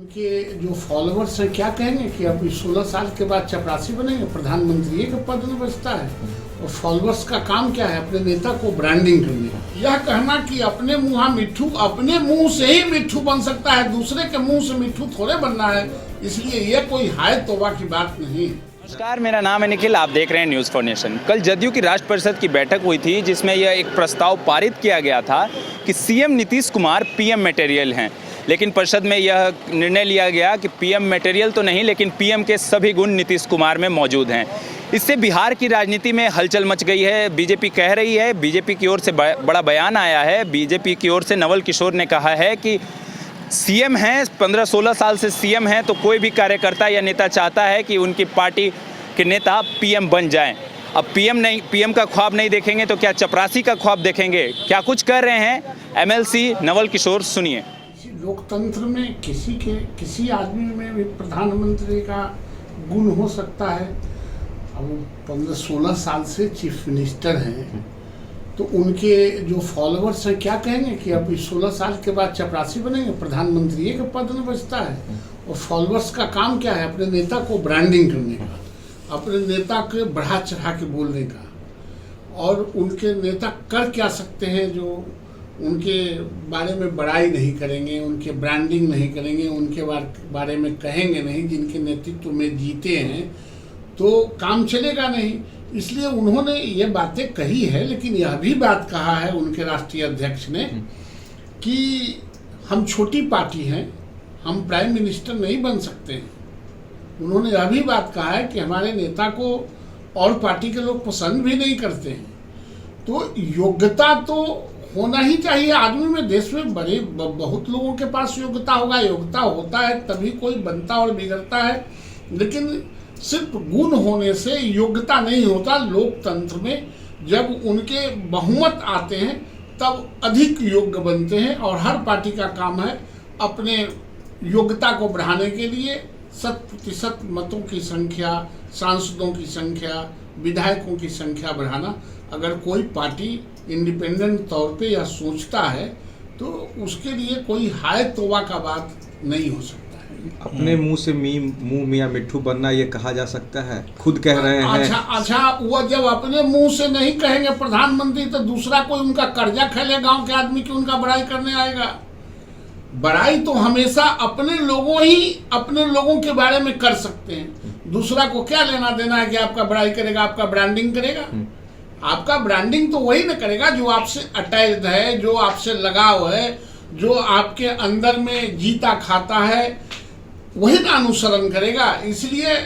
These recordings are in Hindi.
उनके जो फॉलोअर्स हैं क्या कहेंगे कि अब 16 साल के बाद चपरासी बनेंगे, प्रधानमंत्री के पद में बचता है। और फॉलोअर्स का काम क्या है? अपने नेता को ब्रांडिंग करने का। यह कहना कि अपने मुँह मिट्ठू, अपने मुंह से ही मिट्ठू बन सकता है, दूसरे के मुंह से मिट्ठू थोड़े बनना है। इसलिए यह कोई हाय तौबा की बात नहीं है। नमस्कार, मेरा नाम है निखिल, आप देख रहे हैं न्यूज़ फॉर नेशन। कल जदयू की राष्ट्र परिषद की बैठक हुई थी जिसमें यह एक प्रस्ताव पारित किया गया था कि CM Nitish Kumar PM material हैं। लेकिन परिषद में यह निर्णय लिया गया कि पीएम मटेरियल तो नहीं, लेकिन पीएम के सभी गुण नीतीश कुमार में मौजूद हैं। इससे बिहार की राजनीति में हलचल मच गई है। बीजेपी कह रही है, बीजेपी की ओर से बड़ा बयान आया है। बीजेपी की ओर से नवल किशोर ने कहा है कि सीएम हैं, 15-16 साल से सीएम हैं, तो कोई भी कार्यकर्ता या नेता चाहता है कि उनकी पार्टी के नेता पीएम बन जाएं। अब पीएम का ख्वाब नहीं देखेंगे तो क्या चपरासी का ख्वाब देखेंगे? क्या कुछ कर रहे हैं एमएलसी नवल किशोर, सुनिए। लोकतंत्र में किसी आदमी में भी प्रधानमंत्री का गुण हो सकता है। अब वो 15-16 साल से चीफ मिनिस्टर हैं, तो उनके जो फॉलोअर्स हैं क्या कहेंगे कि अब 16 साल के बाद चपरासी बनेंगे, प्रधानमंत्री के पद में बचता है। और फॉलोअर्स का काम क्या है? अपने नेता को ब्रांडिंग करने का, अपने नेता के बढ़ा चढ़ा के बोलने का। और उनके नेता कर क्या सकते हैं जो उनके बारे में बड़ाई नहीं करेंगे, उनके ब्रांडिंग नहीं करेंगे, उनके बारे में कहेंगे नहीं, जिनके नेतृत्व में जीते हैं, तो काम चलेगा नहीं। इसलिए उन्होंने ये बातें कही है। लेकिन यह भी बात कहा है उनके राष्ट्रीय अध्यक्ष ने कि हम छोटी पार्टी हैं, हम प्राइम मिनिस्टर नहीं बन सकते हैं। उन्होंने यह भी बात कहा है कि हमारे नेता को और पार्टी के लोग पसंद भी नहीं करते हैं। तो योग्यता तो होना ही चाहिए आदमी में। देश में बहुत लोगों के पास योग्यता होगा, योग्यता होता है तभी कोई बनता और बिगड़ता है। लेकिन सिर्फ गुण होने से योग्यता नहीं होता। लोकतंत्र में जब उनके बहुमत आते हैं तब अधिक योग्य बनते हैं। और हर पार्टी का काम है अपने योग्यता को बढ़ाने के लिए 100% मतों की संख्या, सांसदों की संख्या, विधायकों की संख्या बढ़ाना। अगर कोई पार्टी इंडिपेंडेंट तौर पे या सोचता है तो उसके लिए कोई हाय तौबा का बात नहीं हो सकता है। अपने मुंह से मुंह मियां मिट्ठू बनना ये कहा जा सकता है, खुद कह रहे हैं। अच्छा, वो जब अपने मुंह से नहीं कहेंगे प्रधानमंत्री, तो दूसरा कोई उनका कर्जा खेले गांव के आदमी की उनका बड़ाई करने आएगा। बड़ाई तो हमेशा अपने लोगों के बारे में कर सकते हैं। दूसरा को क्या लेना देना है कि आपका बड़ाई करेगा, आपका ब्रांडिंग करेगा? आपका ब्रांडिंग तो वही न करेगा जो आपसे अटैच्ड है, जो आपसे लगाव है, जो आपके अंदर में जीता खाता है, वही ना अनुसरण करेगा। इसलिए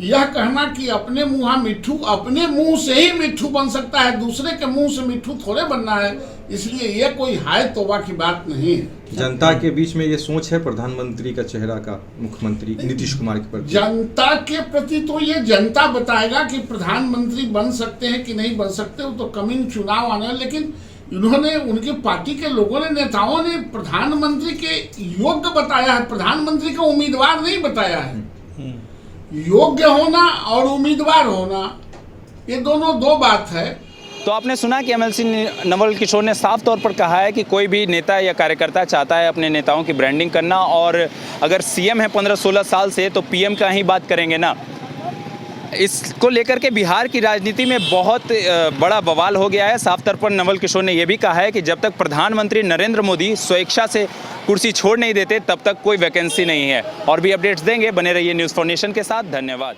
यह कहना कि अपने मुँह मिट्ठू, अपने मुंह से ही मिट्ठू बन सकता है, दूसरे के मुंह से मिट्ठू थोड़े बनना है। इसलिए यह कोई हाय तौबा की बात नहीं है। जनता के बीच में ये सोच है प्रधानमंत्री का चेहरा का, मुख्यमंत्री नीतीश कुमार के प्रति। जनता के प्रति तो ये जनता बताएगा कि प्रधानमंत्री बन सकते हैं कि नहीं बन सकते, वो तो कमिंग चुनाव आना है। लेकिन इन्होंने, उनके पार्टी के लोगों ने, नेताओं ने प्रधानमंत्री के योग्य बताया है, प्रधानमंत्री का उम्मीदवार नहीं बताया है। योग्य होना और उम्मीदवार होना, ये दोनों दो बात है। तो आपने सुना कि एमएलसी नवल किशोर ने साफ तौर पर कहा है कि कोई भी नेता या कार्यकर्ता चाहता है अपने नेताओं की ब्रांडिंग करना, और अगर सीएम है 15-16 साल से तो पीएम का ही बात करेंगे ना। इसको लेकर के बिहार की राजनीति में बहुत बड़ा बवाल हो गया है। साफ तौर पर नवल किशोर ने यह भी कहा है कि जब तक प्रधानमंत्री नरेंद्र मोदी स्वेच्छा से कुर्सी छोड़ नहीं देते तब तक कोई वैकेंसी नहीं है। और भी अपडेट्स देंगे, बने रहिए न्यूज़ फॉर नेशन के साथ। धन्यवाद।